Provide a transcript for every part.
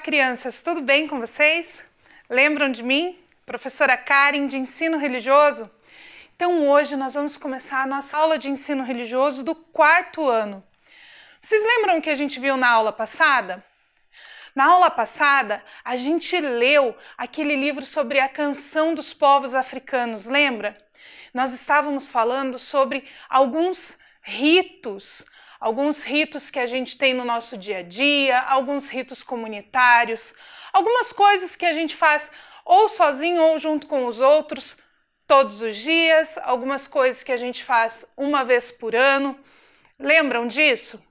crianças, tudo bem com vocês? Lembram de mim? Professora Karen, de Ensino Religioso? Então hoje nós vamos começar a nossa aula de Ensino Religioso do 4º ano. Vocês lembram o que a gente viu na aula passada? Na aula passada, a gente leu aquele livro sobre a canção dos povos africanos, lembra? Nós estávamos falando sobre alguns ritos que a gente tem no nosso dia a dia, alguns ritos comunitários, algumas coisas que a gente faz ou sozinho ou junto com os outros todos os dias, algumas coisas que a gente faz uma vez por ano. Lembram disso?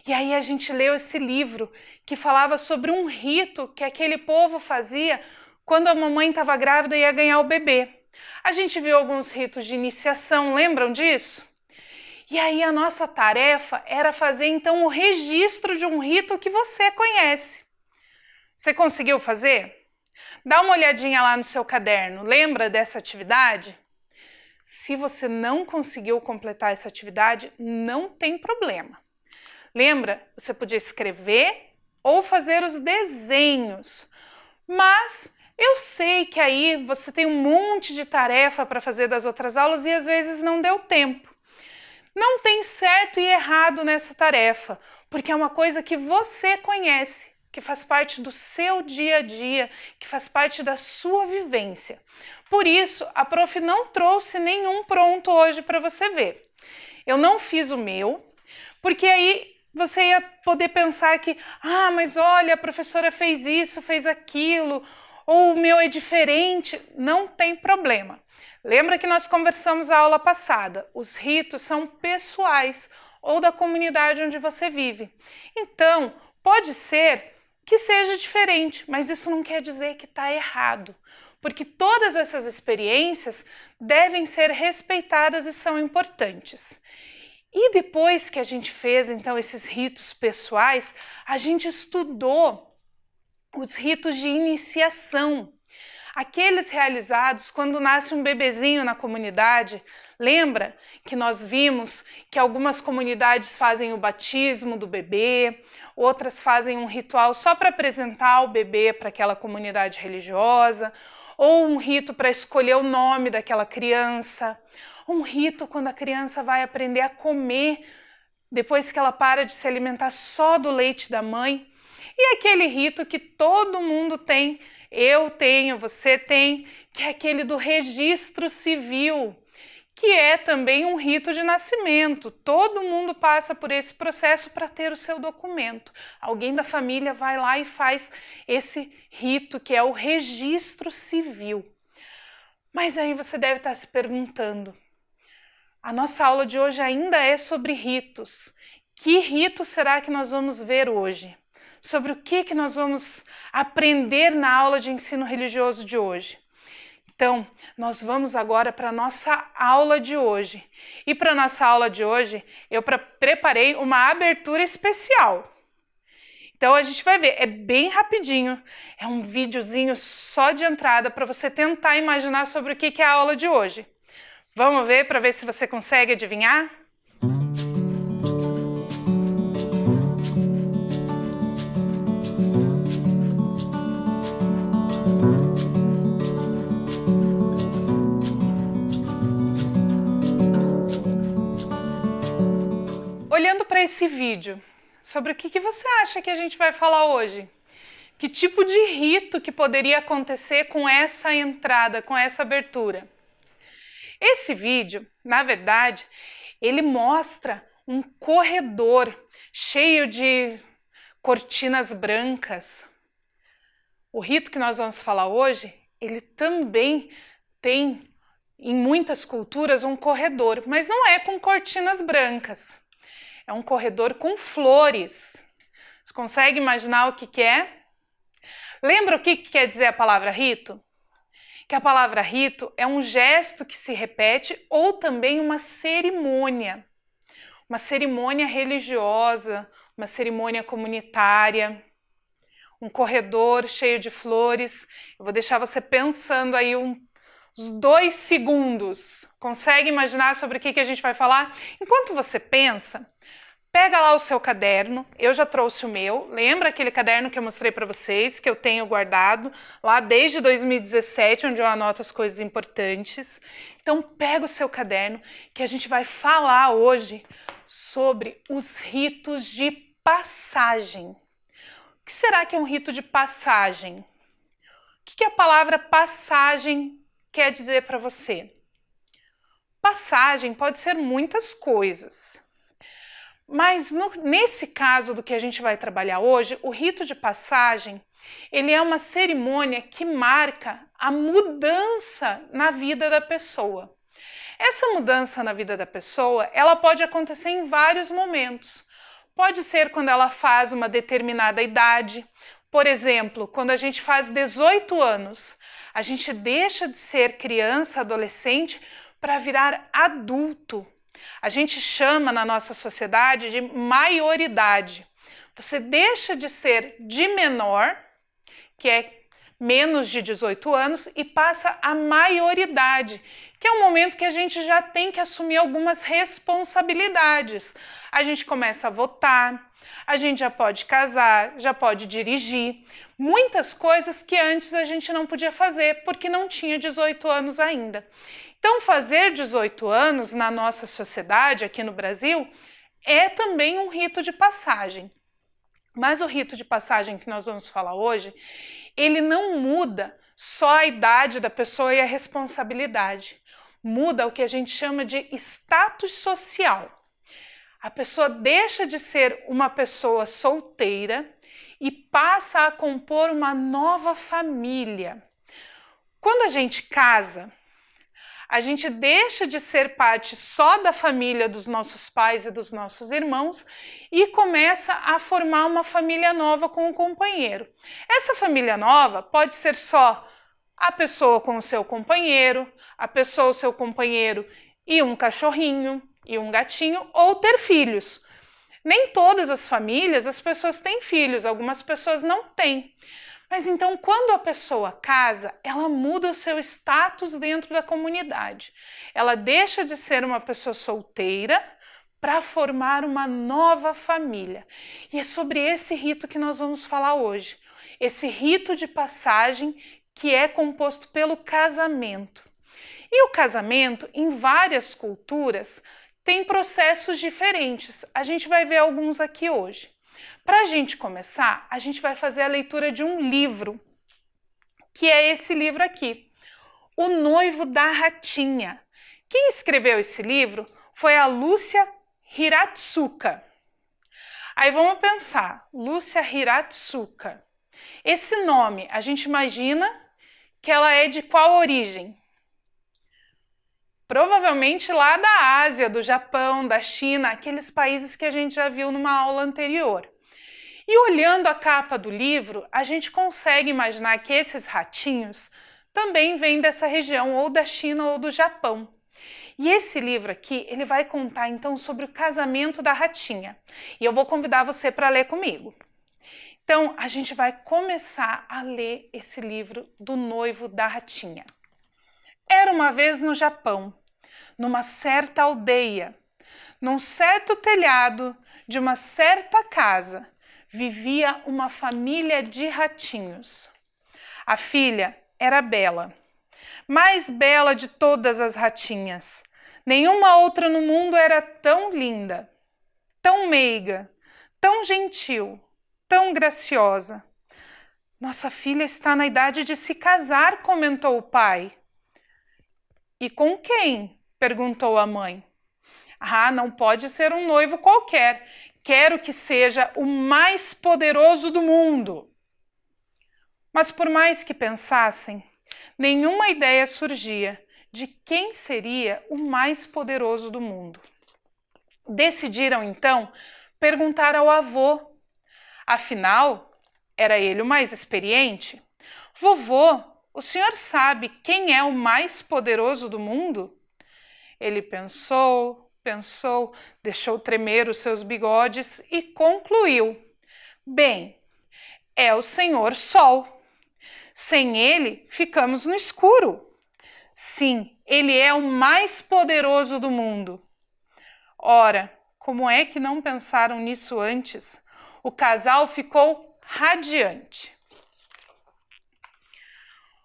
E aí a gente leu esse livro que falava sobre um rito que aquele povo fazia quando a mamãe estava grávida e ia ganhar o bebê. A gente viu alguns ritos de iniciação, lembram disso? E aí a nossa tarefa era fazer então o registro de um rito que você conhece. Você conseguiu fazer? Dá uma olhadinha lá no seu caderno, lembra dessa atividade? Se você não conseguiu completar essa atividade, não tem problema. Lembra? Você podia escrever ou fazer os desenhos, mas eu sei que aí você tem um monte de tarefa para fazer das outras aulas e às vezes não deu tempo. Não tem certo e errado nessa tarefa, porque é uma coisa que você conhece, que faz parte do seu dia a dia, que faz parte da sua vivência. Por isso, a prof não trouxe nenhum pronto hoje para você ver. Eu não fiz o meu, porque aí você ia poder pensar que, mas olha, a professora fez isso, fez aquilo, ou o meu é diferente. Não tem problema. Lembra que nós conversamos a aula passada? Os ritos são pessoais ou da comunidade onde você vive. Então, pode ser que seja diferente, mas isso não quer dizer que está errado, porque todas essas experiências devem ser respeitadas e são importantes. E depois que a gente fez, então, esses ritos pessoais, a gente estudou os ritos de iniciação, aqueles realizados quando nasce um bebezinho na comunidade. Lembra que nós vimos que algumas comunidades fazem o batismo do bebê, outras fazem um ritual só para apresentar o bebê para aquela comunidade religiosa, ou um rito para escolher o nome daquela criança, um rito quando a criança vai aprender a comer depois que ela para de se alimentar só do leite da mãe, e aquele rito que todo mundo tem, eu tenho, você tem, que é aquele do registro civil, que é também um rito de nascimento. Todo mundo passa por esse processo para ter o seu documento. Alguém da família vai lá e faz esse rito, que é o registro civil. Mas aí você deve estar se perguntando, a nossa aula de hoje ainda é sobre ritos. Que rito será que nós vamos ver hoje? Sobre o que nós vamos aprender na aula de ensino religioso de hoje? Então, nós vamos agora para a nossa aula de hoje. E para a nossa aula de hoje, eu preparei uma abertura especial. Então, a gente vai ver, é bem rapidinho, é um videozinho só de entrada para você tentar imaginar sobre o que é a aula de hoje. Vamos ver para ver se você consegue adivinhar? Olhando para esse vídeo, sobre o que você acha que a gente vai falar hoje? Que tipo de rito que poderia acontecer com essa entrada, com essa abertura? Esse vídeo, na verdade, ele mostra um corredor cheio de cortinas brancas. O rito que nós vamos falar hoje, ele também tem, em muitas culturas, um corredor, mas não é com cortinas brancas. É um corredor com flores. Você consegue imaginar o que é? Lembra o que quer dizer a palavra rito? Que a palavra rito é um gesto que se repete ou também uma cerimônia religiosa, uma cerimônia comunitária, um corredor cheio de flores. Eu vou deixar você pensando aí uns 2 segundos. Consegue imaginar sobre o que a gente vai falar? Enquanto você pensa, Pega lá o seu caderno, eu já trouxe o meu, lembra aquele caderno que eu mostrei para vocês, que eu tenho guardado lá desde 2017, onde eu anoto as coisas importantes. Então pega o seu caderno, que a gente vai falar hoje sobre os ritos de passagem. O que será que é um rito de passagem? O que a palavra passagem quer dizer para você? Passagem pode ser muitas coisas. Mas nesse caso do que a gente vai trabalhar hoje, o rito de passagem, ele é uma cerimônia que marca a mudança na vida da pessoa. Essa mudança na vida da pessoa, ela pode acontecer em vários momentos. Pode ser quando ela faz uma determinada idade. Por exemplo, quando a gente faz 18 anos, a gente deixa de ser criança, adolescente, para virar adulto. A gente chama na nossa sociedade de maioridade. Você deixa de ser de menor, que é menos de 18 anos, e passa a maioridade, que é um momento que a gente já tem que assumir algumas responsabilidades. A gente começa a votar, a gente já pode casar, já pode dirigir, muitas coisas que antes a gente não podia fazer porque não tinha 18 anos ainda. Então, fazer 18 anos na nossa sociedade, aqui no Brasil, é também um rito de passagem. Mas o rito de passagem que nós vamos falar hoje, ele não muda só a idade da pessoa e a responsabilidade. Muda o que a gente chama de status social. A pessoa deixa de ser uma pessoa solteira e passa a compor uma nova família. Quando a gente casa, a gente deixa de ser parte só da família dos nossos pais e dos nossos irmãos e começa a formar uma família nova com um companheiro. Essa família nova pode ser só a pessoa com o seu companheiro, a pessoa, o seu companheiro e um cachorrinho e um gatinho, ou ter filhos. Nem todas as famílias as pessoas têm filhos, algumas pessoas não têm. Mas então, quando a pessoa casa, ela muda o seu status dentro da comunidade. Ela deixa de ser uma pessoa solteira para formar uma nova família. E é sobre esse rito que nós vamos falar hoje. Esse rito de passagem que é composto pelo casamento. E o casamento, em várias culturas, tem processos diferentes. A gente vai ver alguns aqui hoje. Para a gente começar, a gente vai fazer a leitura de um livro, que é esse livro aqui, O Noivo da Ratinha. Quem escreveu esse livro foi a Lúcia Hiratsuka. Aí vamos pensar, Lúcia Hiratsuka. Esse nome, a gente imagina que ela é de qual origem? Provavelmente lá da Ásia, do Japão, da China, aqueles países que a gente já viu numa aula anterior. E olhando a capa do livro, a gente consegue imaginar que esses ratinhos também vêm dessa região, ou da China ou do Japão. E esse livro aqui, ele vai contar então sobre o casamento da ratinha. E eu vou convidar você para ler comigo. Então, a gente vai começar a ler esse livro do Noivo da Ratinha. Era uma vez no Japão, numa certa aldeia, num certo telhado de uma certa casa, vivia uma família de ratinhos. A filha era bela, mais bela de todas as ratinhas. Nenhuma outra no mundo era tão linda, tão meiga, tão gentil, tão graciosa. Nossa filha está na idade de se casar, comentou o pai. E com quem? Perguntou a mãe. Ah, não pode ser um noivo qualquer. Quero que seja o mais poderoso do mundo. Mas por mais que pensassem, nenhuma ideia surgia de quem seria o mais poderoso do mundo. Decidiram então perguntar ao avô. Afinal, era ele o mais experiente. Vovô, o senhor sabe quem é o mais poderoso do mundo? Ele pensou, deixou tremer os seus bigodes e concluiu. Bem, é o Senhor Sol. Sem ele, ficamos no escuro. Sim, ele é o mais poderoso do mundo. Ora, Como é que não pensaram nisso antes? O casal ficou radiante.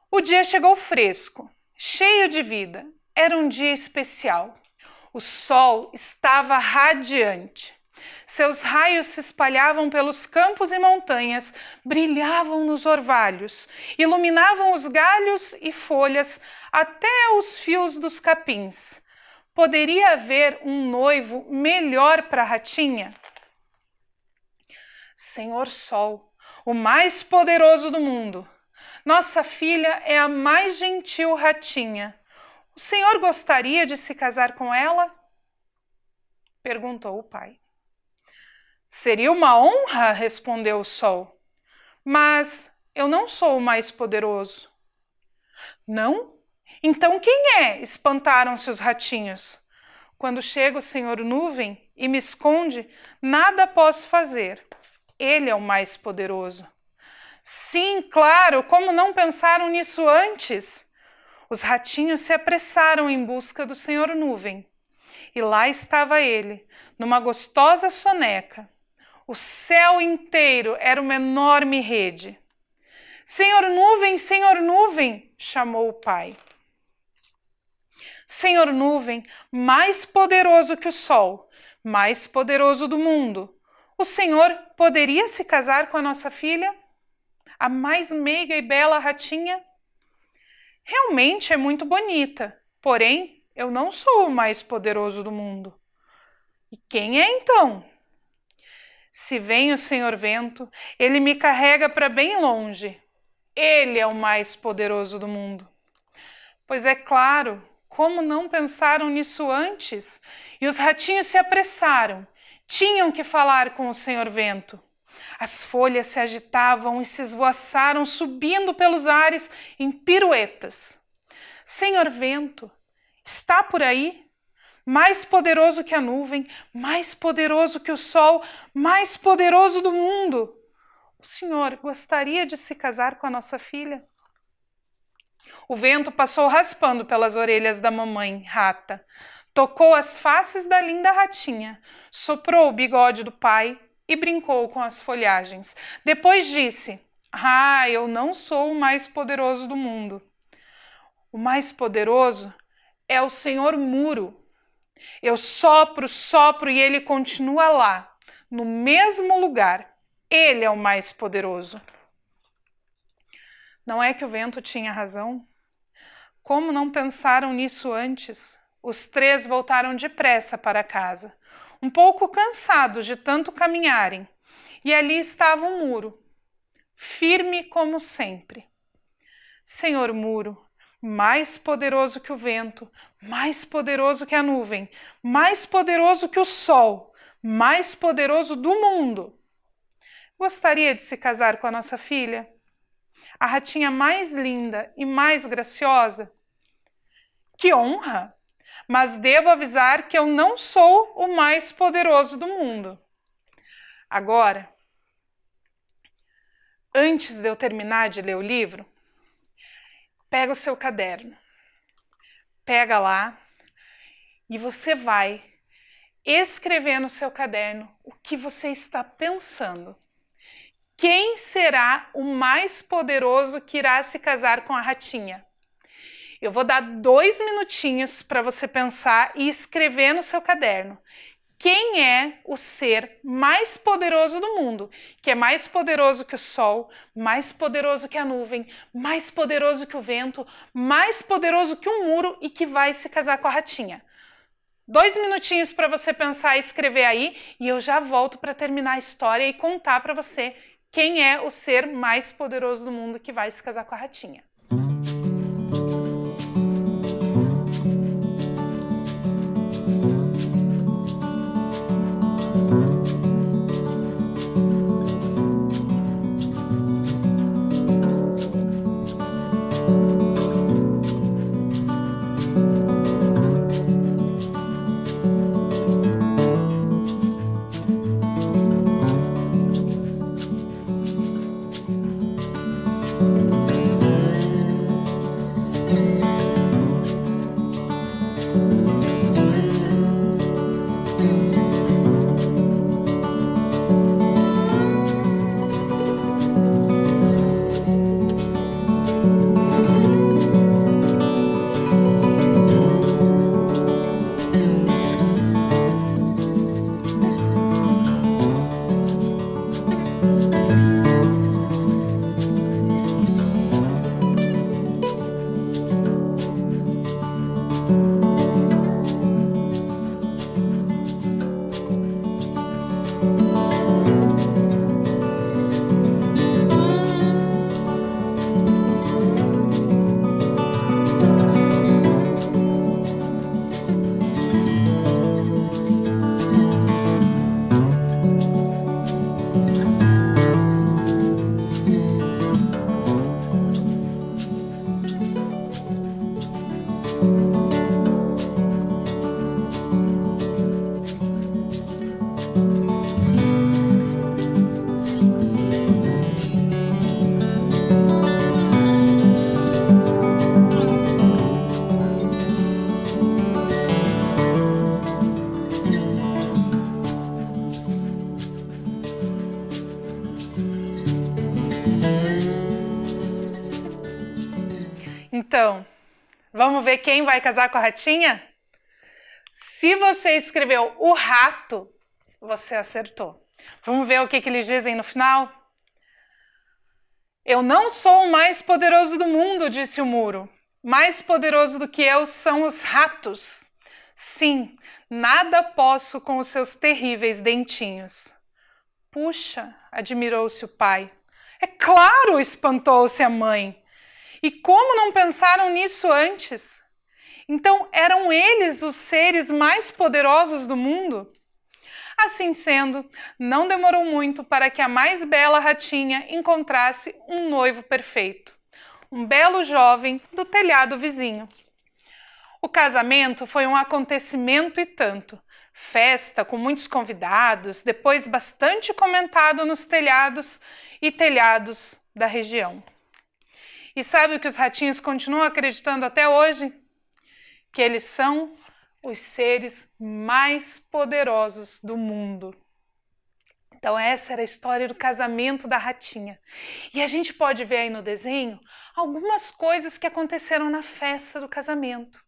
O dia chegou fresco, cheio de vida. Era um dia especial. O sol estava radiante. Seus raios se espalhavam pelos campos e montanhas, brilhavam nos orvalhos, iluminavam os galhos e folhas até os fios dos capins. Poderia haver um noivo melhor para a ratinha? Senhor Sol, o mais poderoso do mundo, nossa filha é a mais gentil ratinha. O senhor gostaria de se casar com ela? Perguntou o pai. Seria uma honra, respondeu o Sol. Mas eu não sou o mais poderoso. Não? Então quem é? Espantaram-se os ratinhos. Quando chega o senhor Nuvem e me esconde, nada posso fazer. Ele é o mais poderoso. Sim, claro, como não pensaram nisso antes? Os ratinhos se apressaram em busca do senhor Nuvem. E lá estava ele, numa gostosa soneca. O céu inteiro era uma enorme rede. Senhor Nuvem, chamou o pai. Senhor Nuvem, mais poderoso que o sol, mais poderoso do mundo, o senhor poderia se casar com a nossa filha? A mais meiga e bela ratinha? Realmente é muito bonita, porém eu não sou o mais poderoso do mundo. E quem é então? Se vem o Senhor Vento, ele me carrega para bem longe. Ele é o mais poderoso do mundo. Pois é claro, como não pensaram nisso antes? E os ratinhos se apressaram. Tinham que falar com o Senhor Vento. As folhas se agitavam e se esvoaçaram, subindo pelos ares em piruetas. Senhor Vento, está por aí? Mais poderoso que a nuvem, mais poderoso que o sol, mais poderoso do mundo. O senhor gostaria de se casar com a nossa filha? O vento passou raspando pelas orelhas da mamãe rata, tocou as faces da linda ratinha, soprou o bigode do pai e brincou com as folhagens. Depois disse: "Ah, eu não sou o mais poderoso do mundo. O mais poderoso é o senhor Muro. Eu sopro, sopro e ele continua lá, no mesmo lugar. Ele é o mais poderoso." Não é que o vento tinha razão? Como não pensaram nisso antes? Os três voltaram depressa para casa, um pouco cansados de tanto caminharem, e ali estava o Muro, firme como sempre. Senhor Muro, mais poderoso que o vento, mais poderoso que a nuvem, mais poderoso que o sol, mais poderoso do mundo. Gostaria de se casar com a nossa filha? A ratinha mais linda e mais graciosa? Que honra! Mas devo avisar que eu não sou o mais poderoso do mundo. Agora, antes de eu terminar de ler o livro, pega o seu caderno, pega lá e você vai escrever no seu caderno o que você está pensando. Quem será o mais poderoso que irá se casar com a ratinha? Eu vou dar 2 minutinhos para você pensar e escrever no seu caderno. Quem é o ser mais poderoso do mundo? Que é mais poderoso que o sol, mais poderoso que a nuvem, mais poderoso que o vento, mais poderoso que o muro e que vai se casar com a ratinha. 2 minutinhos para você pensar e escrever aí e eu já volto para terminar a história e contar para você quem é o ser mais poderoso do mundo que vai se casar com a ratinha. Então, vamos ver quem vai casar com a ratinha? Se você escreveu o rato, você acertou. Vamos ver o que eles dizem no final? Eu não sou o mais poderoso do mundo, disse o muro. Mais poderoso do que eu são os ratos. Sim, nada posso com os seus terríveis dentinhos. Puxa, admirou-se o pai. É claro, espantou-se a mãe. E como não pensaram nisso antes? Então eram eles os seres mais poderosos do mundo? Assim sendo, não demorou muito para que a mais bela ratinha encontrasse um noivo perfeito, um belo jovem do telhado vizinho. O casamento foi um acontecimento e tanto. Festa com muitos convidados, depois bastante comentado nos telhados e telhados da região. E sabe o que os ratinhos continuam acreditando até hoje? Que eles são os seres mais poderosos do mundo. Então essa era a história do casamento da ratinha. E a gente pode ver aí no desenho algumas coisas que aconteceram na festa do casamento.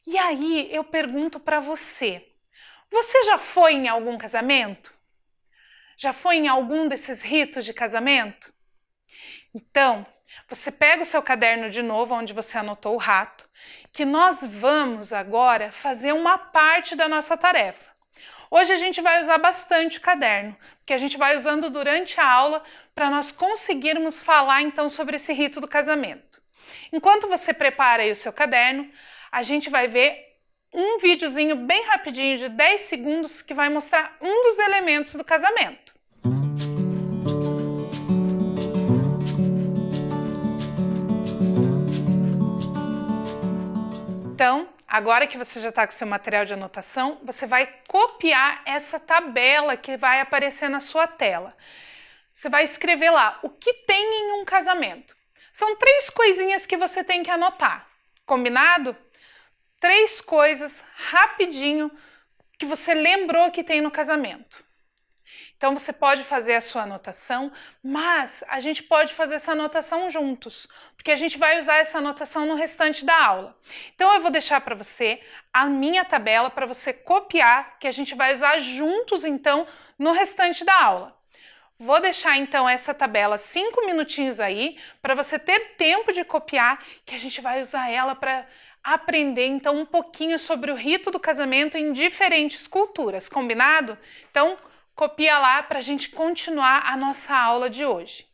E aí eu pergunto para você, você já foi em algum casamento? Já foi em algum desses ritos de casamento? Então, você pega o seu caderno de novo, onde você anotou o rato, que nós vamos agora fazer uma parte da nossa tarefa. Hoje a gente vai usar bastante o caderno, porque a gente vai usando durante a aula para nós conseguirmos falar então sobre esse rito do casamento. Enquanto você prepara aí o seu caderno, a gente vai ver um videozinho bem rapidinho de 10 segundos que vai mostrar um dos elementos do casamento. Então, agora que você já está com o seu material de anotação, você vai copiar essa tabela que vai aparecer na sua tela. Você vai escrever lá o que tem em um casamento. São 3 coisinhas que você tem que anotar. Combinado? 3 coisas rapidinho que você lembrou que tem no casamento. Então você pode fazer a sua anotação, mas a gente pode fazer essa anotação juntos, porque a gente vai usar essa anotação no restante da aula. Então eu vou deixar para você a minha tabela para você copiar, que a gente vai usar juntos então no restante da aula. Vou deixar então essa tabela 5 minutinhos aí, para você ter tempo de copiar, que a gente vai usar ela para aprender então um pouquinho sobre o rito do casamento em diferentes culturas, combinado? Então, copia lá para a gente continuar a nossa aula de hoje.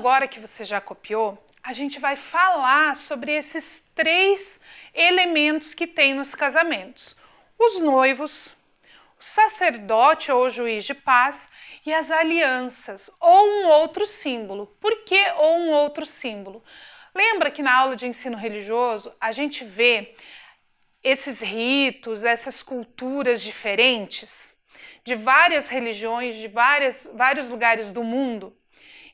Agora que você já copiou, a gente vai falar sobre esses 3 elementos que tem nos casamentos: os noivos, o sacerdote ou juiz de paz e as alianças ou um outro símbolo. Por que ou um outro símbolo? Lembra que na aula de ensino religioso a gente vê esses ritos, essas culturas diferentes de várias religiões, de vários lugares do mundo?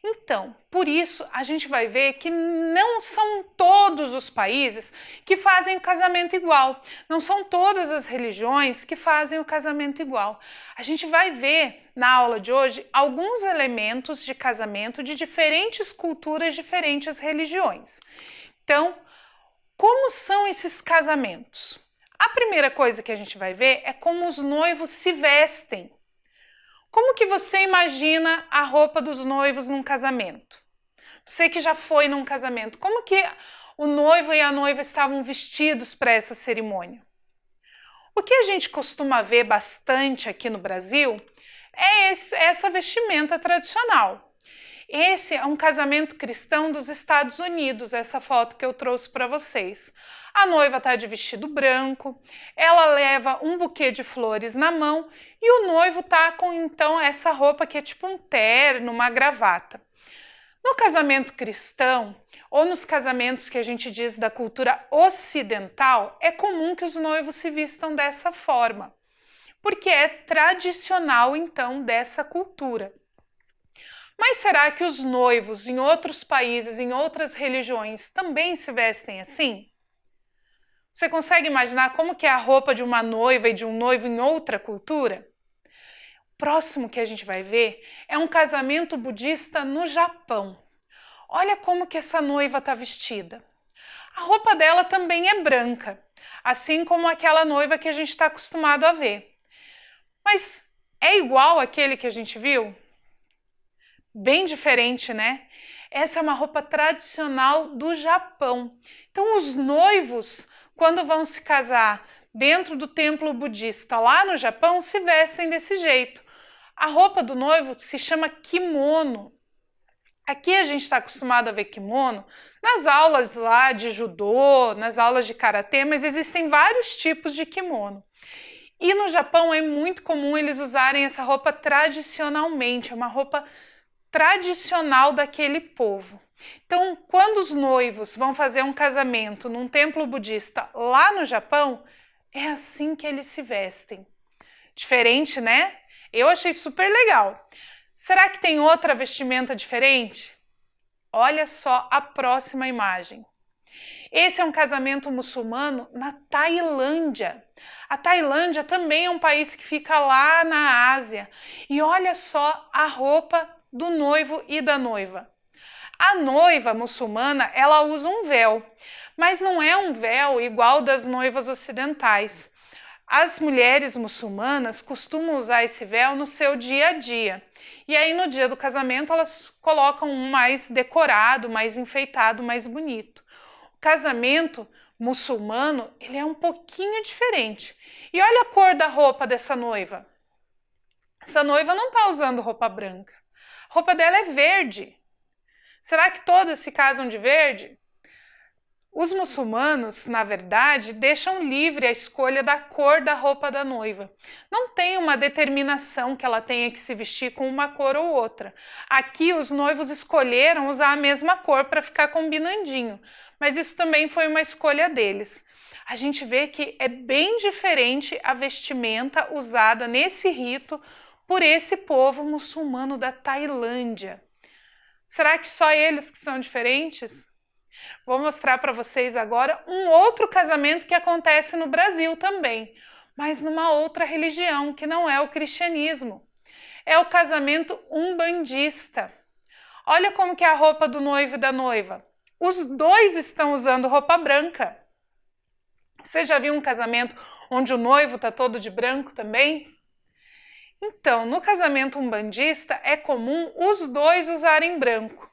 Então, por isso, a gente vai ver que não são todos os países que fazem o casamento igual, não são todas as religiões que fazem o casamento igual. A gente vai ver na aula de hoje alguns elementos de casamento de diferentes culturas, diferentes religiões. Então, como são esses casamentos? A primeira coisa que a gente vai ver é como os noivos se vestem. Como que você imagina a roupa dos noivos num casamento? Você que já foi num casamento, como que o noivo e a noiva estavam vestidos para essa cerimônia? O que a gente costuma ver bastante aqui no Brasil é essa vestimenta tradicional. Esse é um casamento cristão dos Estados Unidos, essa foto que eu trouxe para vocês. A noiva está de vestido branco, ela leva um buquê de flores na mão e o noivo está com então essa roupa que é tipo um terno, uma gravata. No casamento cristão, ou nos casamentos que a gente diz da cultura ocidental, é comum que os noivos se vistam dessa forma, porque é tradicional então dessa cultura. Mas será que os noivos em outros países, em outras religiões, também se vestem assim? Você consegue imaginar como que é a roupa de uma noiva e de um noivo em outra cultura? O próximo que a gente vai ver é um casamento budista no Japão. Olha como que essa noiva está vestida. A roupa dela também é branca, assim como aquela noiva que a gente está acostumado a ver. Mas é igual àquele que a gente viu? Bem diferente, né? Essa é uma roupa tradicional do Japão. Então, os noivos, quando vão se casar dentro do templo budista lá no Japão, se vestem desse jeito. A roupa do noivo se chama kimono. Aqui a gente está acostumado a ver kimono nas aulas lá de judô, nas aulas de karatê, mas existem vários tipos de kimono. E no Japão é muito comum eles usarem essa roupa tradicionalmente, é uma roupa tradicional daquele povo. Então, quando os noivos vão fazer um casamento num templo budista lá no Japão, é assim que eles se vestem. Diferente, né? Eu achei super legal. Será que tem outra vestimenta diferente? Olha só a próxima imagem. Esse é um casamento muçulmano na Tailândia. A Tailândia também é um país que fica lá na Ásia. E olha só a roupa do noivo e da noiva. A noiva muçulmana, ela usa um véu, mas não é um véu igual das noivas ocidentais. As mulheres muçulmanas costumam usar esse véu no seu dia a dia. E aí no dia do casamento elas colocam um mais decorado, mais enfeitado, mais bonito. O casamento muçulmano, ele é um pouquinho diferente. E olha a cor da roupa dessa noiva. Essa noiva não está usando roupa branca. A roupa dela é verde. Será que todas se casam de verde? Os muçulmanos, na verdade, deixam livre a escolha da cor da roupa da noiva. Não tem uma determinação que ela tenha que se vestir com uma cor ou outra. Aqui os noivos escolheram usar a mesma cor para ficar combinandinho, mas isso também foi uma escolha deles. A gente vê que é bem diferente a vestimenta usada nesse rito por esse povo muçulmano da Tailândia. Será que só eles que são diferentes? Vou mostrar para vocês agora um outro casamento que acontece no Brasil também, mas numa outra religião, que não é o cristianismo. É o casamento umbandista. Olha como que é a roupa do noivo e da noiva. Os dois estão usando roupa branca. Você já viu um casamento onde o noivo está todo de branco também? Então, no casamento umbandista é comum os dois usarem branco.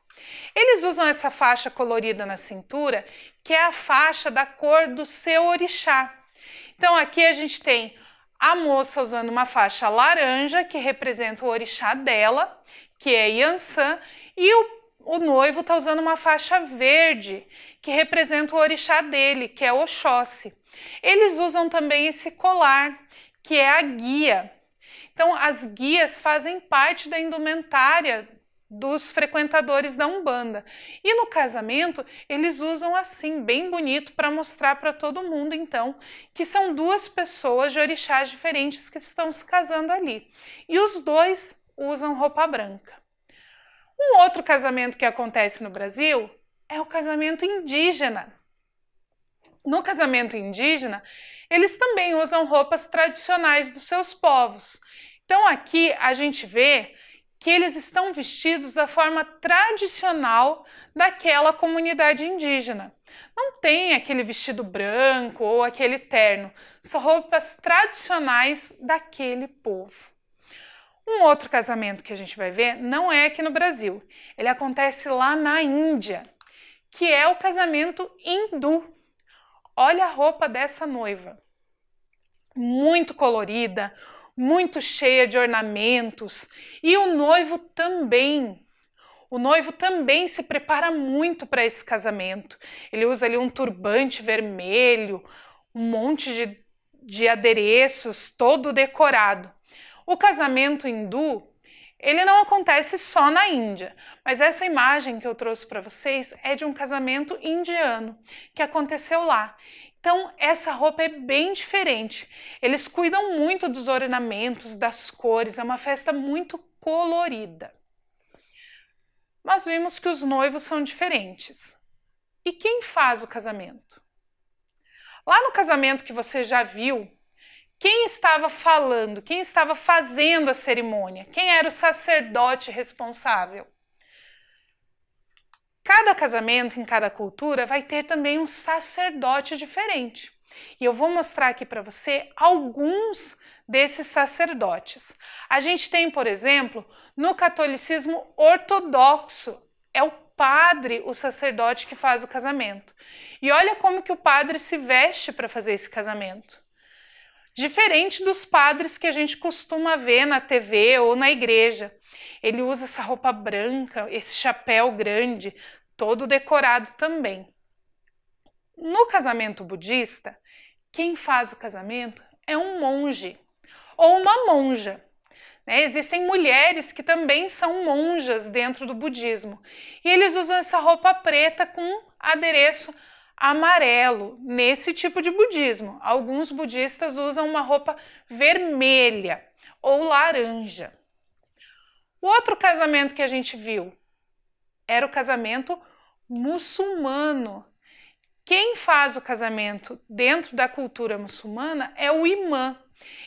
Eles usam essa faixa colorida na cintura, que é a faixa da cor do seu orixá. Então aqui a gente tem a moça usando uma faixa laranja, que representa o orixá dela, que é Yansan, e o noivo está usando uma faixa verde, que representa o orixá dele, que é Oxóssi. Eles usam também esse colar, que é a guia. Então, as guias fazem parte da indumentária dos frequentadores da Umbanda. E no casamento, eles usam assim, bem bonito, para mostrar para todo mundo, então, que são duas pessoas de orixás diferentes que estão se casando ali. E os dois usam roupa branca. Um outro casamento que acontece no Brasil é o casamento indígena. No casamento indígena, eles também usam roupas tradicionais dos seus povos. Então aqui a gente vê que eles estão vestidos da forma tradicional daquela comunidade indígena. Não tem aquele vestido branco ou aquele terno, são roupas tradicionais daquele povo. Um outro casamento que a gente vai ver não é aqui no Brasil, ele acontece lá na Índia, que é o casamento hindu. Olha a roupa dessa noiva, muito colorida, muito cheia de ornamentos, e o noivo também. O noivo também se prepara muito para esse casamento. Ele usa ali um turbante vermelho, um monte de adereços, todo decorado. O casamento hindu, ele não acontece só na Índia, mas essa imagem que eu trouxe para vocês é de um casamento indiano que aconteceu lá. Então, essa roupa é bem diferente. Eles cuidam muito dos ornamentos, das cores, é uma festa muito colorida. Nós vimos que os noivos são diferentes. E quem faz o casamento? Lá no casamento que você já viu, quem estava falando, quem estava fazendo a cerimônia? Quem era o sacerdote responsável? Cada casamento, em cada cultura, vai ter também um sacerdote diferente. E eu vou mostrar aqui para você alguns desses sacerdotes. A gente tem, por exemplo, no catolicismo ortodoxo, é o padre, o sacerdote que faz o casamento. E olha como que o padre se veste para fazer esse casamento. Diferente dos padres que a gente costuma ver na TV ou na igreja. Ele usa essa roupa branca, esse chapéu grande, todo decorado também. No casamento budista, quem faz o casamento é um monge ou uma monja. Existem mulheres que também são monjas dentro do budismo. E eles usam essa roupa preta com adereço amarelo, nesse tipo de budismo. Alguns budistas usam uma roupa vermelha ou laranja. O outro casamento que a gente viu era o casamento muçulmano. Quem faz o casamento dentro da cultura muçulmana é o imã.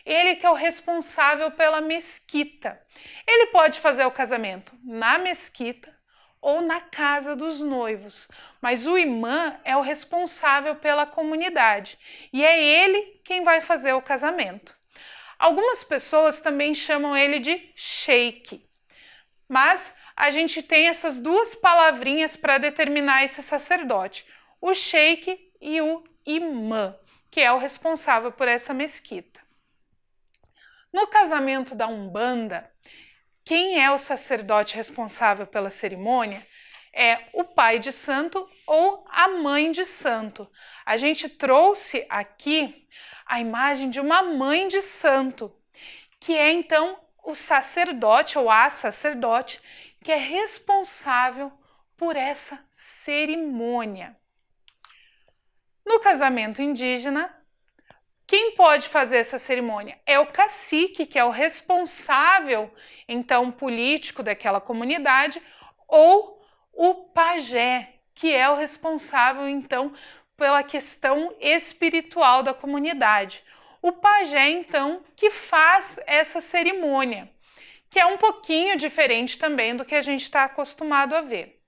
Ele que é o responsável pela mesquita. Ele pode fazer o casamento na mesquita ou na casa dos noivos, mas o imã é o responsável pela comunidade e é ele quem vai fazer o casamento. Algumas pessoas também chamam ele de sheik, mas a gente tem essas duas palavrinhas para determinar esse sacerdote, o sheik e o imã, que é o responsável por essa mesquita. No casamento da Umbanda, quem é o sacerdote responsável pela cerimônia é o pai de santo ou a mãe de santo. A gente trouxe aqui a imagem de uma mãe de santo, que é então o sacerdote ou a sacerdote que é responsável por essa cerimônia. No casamento indígena, quem pode fazer essa cerimônia? É o cacique, que é o responsável, então, político daquela comunidade, ou o pajé, que é o responsável, então, pela questão espiritual da comunidade. O pajé, então, que faz essa cerimônia, que é um pouquinho diferente também do que a gente está acostumado a ver.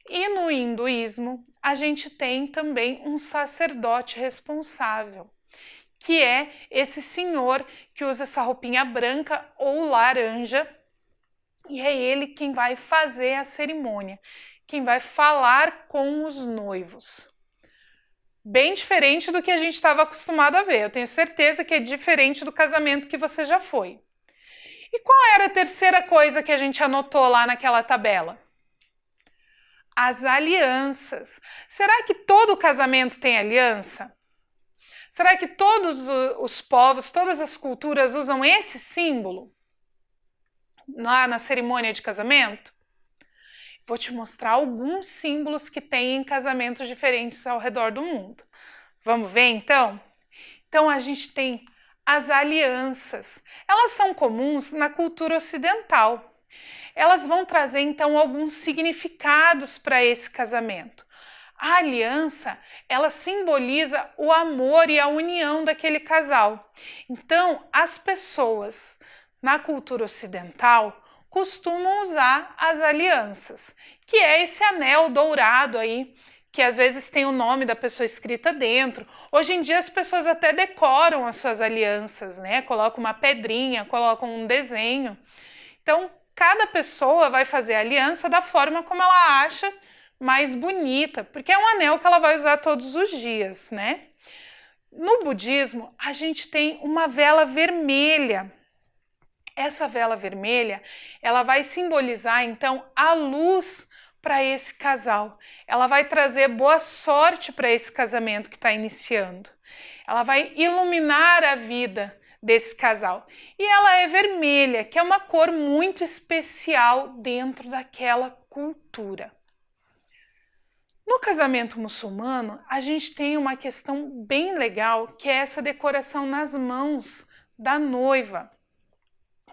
E no hinduísmo, a gente tem também um sacerdote responsável, que é esse senhor que usa essa roupinha branca ou laranja, e é ele quem vai fazer a cerimônia, quem vai falar com os noivos. Bem diferente do que a gente estava acostumado a ver, eu tenho certeza que é diferente do casamento que você já foi. E qual era a terceira coisa que a gente anotou lá naquela tabela? as alianças. Será que todo casamento tem aliança? Será que todos os povos, todas as culturas usam esse símbolo lá na cerimônia de casamento? Vou te mostrar alguns símbolos que tem em casamentos diferentes ao redor do mundo. Vamos ver então? Então a gente tem as alianças. Elas são comuns na cultura ocidental. Elas vão trazer então alguns significados para esse casamento. A aliança, ela simboliza o amor e a união daquele casal. Então, as pessoas na cultura ocidental costumam usar as alianças, que é esse anel dourado aí, que às vezes tem o nome da pessoa escrita dentro. Hoje em dia as pessoas até decoram as suas alianças, né? Colocam uma pedrinha, colocam um desenho. Então, cada pessoa vai fazer a aliança da forma como ela acha mais bonita, porque é um anel que ela vai usar todos os dias, né? No budismo, a gente tem uma vela vermelha. Essa vela vermelha, ela vai simbolizar então a luz para esse casal. Ela vai trazer boa sorte para esse casamento que está iniciando. Ela vai iluminar a vida desse casal. E ela é vermelha, que é uma cor muito especial dentro daquela cultura. No casamento muçulmano, a gente tem uma questão bem legal, que é essa decoração nas mãos da noiva,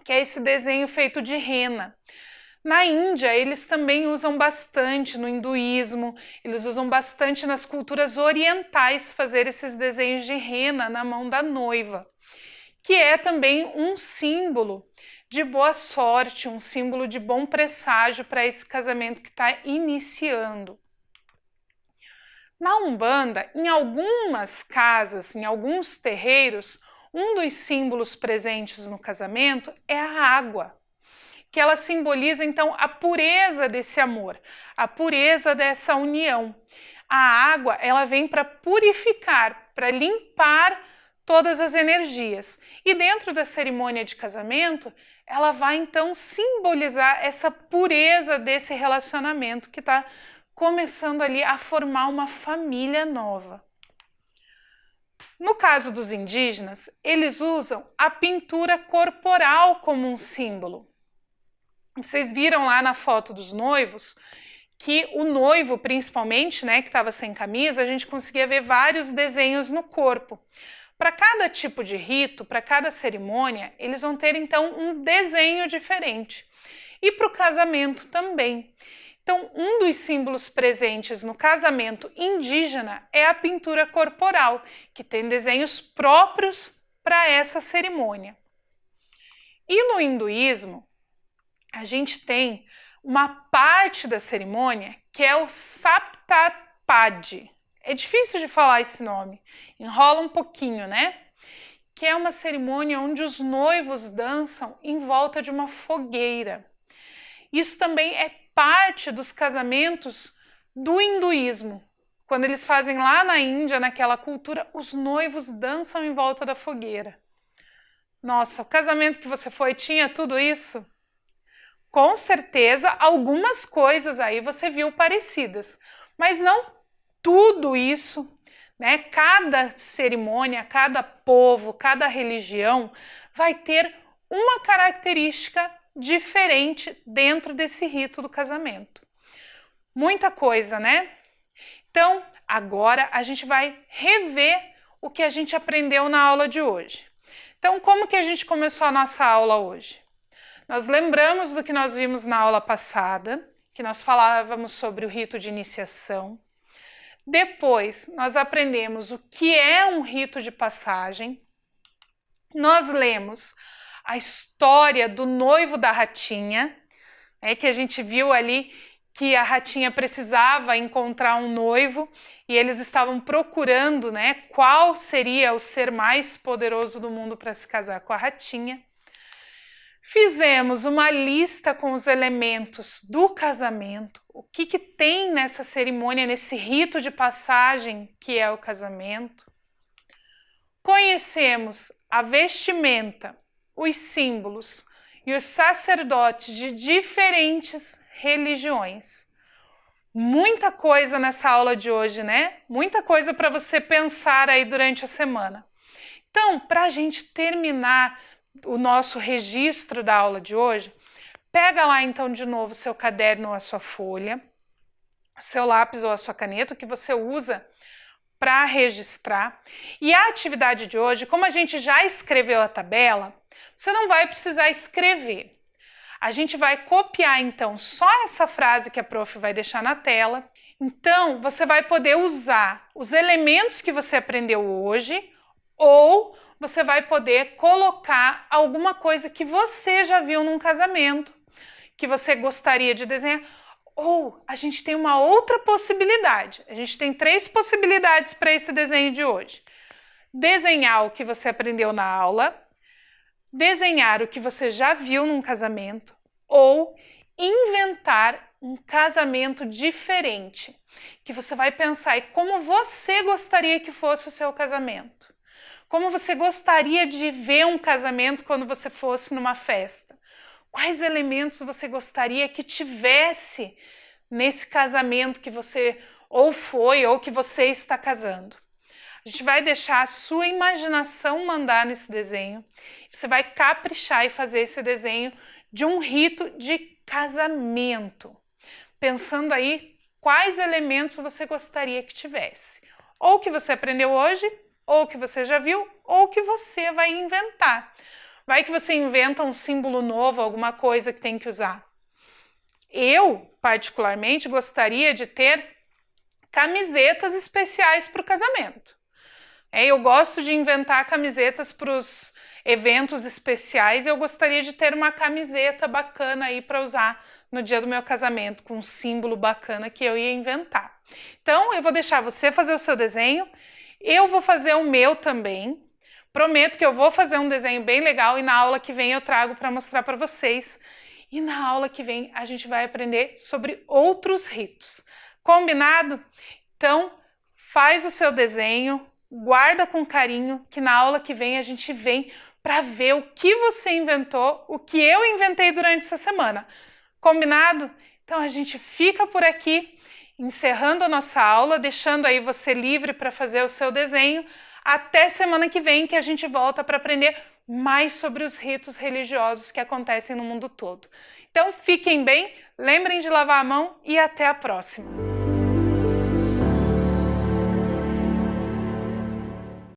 que é esse desenho feito de rena. Na Índia, eles também usam bastante, no hinduísmo, eles usam bastante nas culturas orientais fazer esses desenhos de rena na mão da noiva, que é também um símbolo de boa sorte, um símbolo de bom presságio para esse casamento que está iniciando. Na Umbanda, em algumas casas, em alguns terreiros, um dos símbolos presentes no casamento é a água, que ela simboliza então a pureza desse amor, a pureza dessa união. A água, ela vem para purificar, para limpar todas as energias. E dentro da cerimônia de casamento, ela vai então simbolizar essa pureza desse relacionamento que está começando ali a formar uma família nova. No caso dos indígenas, eles usam a pintura corporal como um símbolo. Vocês viram lá na foto dos noivos que o noivo, principalmente, né, que estava sem camisa, a gente conseguia ver vários desenhos no corpo. Para cada tipo de rito, para cada cerimônia, eles vão ter então um desenho diferente. E para o casamento também. Então, um dos símbolos presentes no casamento indígena é a pintura corporal, que tem desenhos próprios para essa cerimônia. E no hinduísmo, a gente tem uma parte da cerimônia que é o Saptapadi. É difícil de falar esse nome, enrola um pouquinho, né? Que é uma cerimônia onde os noivos dançam em volta de uma fogueira. Isso também é parte dos casamentos do hinduísmo. Quando eles fazem lá na Índia, naquela cultura, os noivos dançam em volta da fogueira. Nossa, o casamento que você foi tinha tudo isso? Com certeza, algumas coisas aí você viu parecidas, mas não tudo isso, né? Cada cerimônia, cada povo, cada religião vai ter uma característica diferente dentro desse rito do casamento. Muita coisa, né? Então, agora a gente vai rever o que a gente aprendeu na aula de hoje. Então, como que a gente começou a nossa aula hoje? Nós lembramos do que nós vimos na aula passada, que nós falávamos sobre o rito de iniciação. Depois, nós aprendemos o que é um rito de passagem. Nós lemos a história do noivo da ratinha, né, que a gente viu ali que a ratinha precisava encontrar um noivo e eles estavam procurando, né, qual seria o ser mais poderoso do mundo para se casar com a ratinha. Fizemos uma lista com os elementos do casamento, o que tem nessa cerimônia, nesse rito de passagem que é o casamento. Conhecemos a vestimenta, os símbolos e os sacerdotes de diferentes religiões. Muita coisa nessa aula de hoje, né? Muita coisa para você pensar aí durante a semana. Então, para a gente terminar o nosso registro da aula de hoje, pega lá então de novo o seu caderno ou a sua folha, o seu lápis ou a sua caneta, que você usa para registrar. E a atividade de hoje, como a gente já escreveu a tabela, você não vai precisar escrever. A gente vai copiar então só essa frase que a prof vai deixar na tela. Então, você vai poder usar os elementos que você aprendeu hoje ou você vai poder colocar alguma coisa que você já viu num casamento, que você gostaria de desenhar. Ou a gente tem uma outra possibilidade. A gente tem 3 possibilidades para esse desenho de hoje. Desenhar o que você aprendeu na aula, desenhar o que você já viu num casamento ou inventar um casamento diferente, que você vai pensar em como você gostaria que fosse o seu casamento. Como você gostaria de ver um casamento quando você fosse numa festa? Quais elementos você gostaria que tivesse nesse casamento que você ou foi ou que você está casando? A gente vai deixar a sua imaginação mandar nesse desenho. Você vai caprichar e fazer esse desenho de um rito de casamento, pensando aí quais elementos você gostaria que tivesse. Ou que você aprendeu hoje, ou que você já viu, ou que você vai inventar. Vai que você inventa um símbolo novo, alguma coisa que tem que usar. Eu, particularmente, gostaria de ter camisetas especiais para o casamento. Eu gosto de inventar camisetas para os eventos especiais e eu gostaria de ter uma camiseta bacana aí para usar no dia do meu casamento, com um símbolo bacana que eu ia inventar. Então, eu vou deixar você fazer o seu desenho, eu vou fazer o meu também. Prometo que eu vou fazer um desenho bem legal e na aula que vem eu trago para mostrar para vocês. E na aula que vem a gente vai aprender sobre outros ritos. Combinado? Então, faz o seu desenho, guarda com carinho, que na aula que vem a gente vem para ver o que você inventou, o que eu inventei durante essa semana. Combinado? Então a gente fica por aqui, encerrando a nossa aula, deixando aí você livre para fazer o seu desenho. Até semana que vem que a gente volta para aprender mais sobre os ritos religiosos que acontecem no mundo todo. Então fiquem bem, lembrem de lavar a mão e até a próxima!